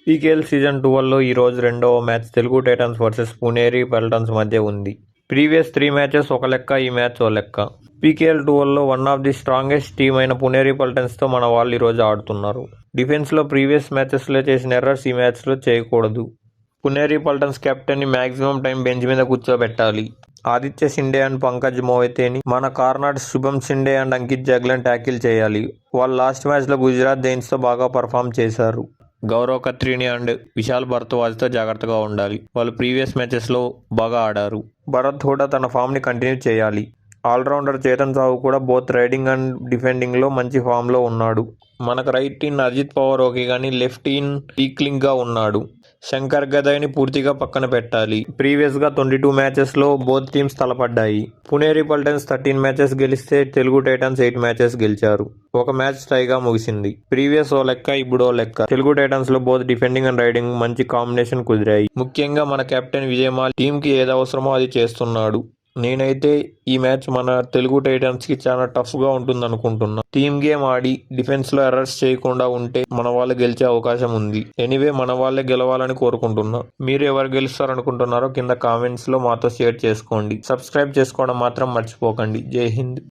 PKL season 12లో ఈరోజు రెండవ match Telugu Titans versus Puneri Paltans మధ్య ఉంది. ప్రీవియస్ 3 మ్యాచెస్ ఒక లెక్క, ఈ మ్యాచ్ ఓ లెక్క. పీకేఎల్ 12లో one of the strongest team అయిన పునేరి పల్టన్స్తో మన వాళ్ళు ఈరోజు ఆడుతున్నారు. డిఫెన్స్లో ప్రీవియస్ మ్యాచెస్లో చేసిన ఎర్రర్స్ ఈ మ్యాచ్లో చేయకూడదు. పునేరి పల్టన్స్ కెప్టెన్ని మ్యాక్సిమం టైం బెంచ్ మీద కూర్చోబెట్టాలి. ఆదిత్య షిండే అండ్ పంకజ్ మోహితేని మన corners Shubham Shinde and Ankit Jaglan tackle చేయాలి. వాళ్ళు లాస్ట్ మ్యాచ్లో గుజరాత్ జైంట్స్తో బాగా పర్ఫామ్ చేశారు. గౌరవ్ ఖత్రీని అండ్ విశాల్ భరద్వాజ్తో జాగ్రత్తగా ఉండాలి. వాళ్ళు ప్రీవియస్ మ్యాచెస్లో బాగా ఆడారు. భరత్ హూడా తన ఫామ్ని కంటిన్యూ చేయాలి. ఆల్రౌండర్ చేతన్ సాహు కూడా బోత్ రైడింగ్ అండ్ డిఫెండింగ్లో మంచి ఫామ్లో ఉన్నాడు. మనకు right in Ajit Pawar okay కానీ లెఫ్ట్ ఇన్ వీక్లింగ్గా ఉన్నాడు. శంకర్ గదయ్ని పూర్తిగా పక్కన పెట్టాలి. ప్రీవియస్గా 22 మ్యాచెస్లో బోత్ టీమ్స్ తలపడ్డాయి. పునేరి పల్టన్స్ 13 మ్యాచెస్ గెలిస్తే తెలుగు టైటన్స్ 8 మ్యాచెస్ గెలిచారు. ఒక మ్యాచ్ టైగా ముగిసింది. ప్రీవియస్ ఓ లెక్క, ఇప్పుడు ఓ లెక్క. తెలుగు టైటన్స్లో బోత్ డిఫెండింగ్ అండ్ రైడింగ్ మంచి కాంబినేషన్ కుదిరాయి. ముఖ్యంగా మన కెప్టెన్ విజయమాల్ టీంకి ఏది అవసరమో అది చేస్తున్నాడు. నేనైతే ఈ మ్యాచ్ మన తెలుగు టైటన్స్కి చాలా టఫ్గా ఉంటుందనుకుంటున్నా. టీమ్ గేమ్ ఆడి డిఫెన్స్లో ఎర్రర్స్ చేయకుండా ఉంటే మన వాళ్ళు గెలిచే అవకాశం ఉంది. ఎనీవే మన వాళ్ళే గెలవాలని కోరుకుంటున్నా. మీరు ఎవరు గెలుస్తారనుకుంటున్నారో కింద కామెంట్స్లో మాతో షేర్ చేసుకోండి. సబ్స్క్రైబ్ చేసుకోవడం మాత్రం మర్చిపోకండి. జై హింద్.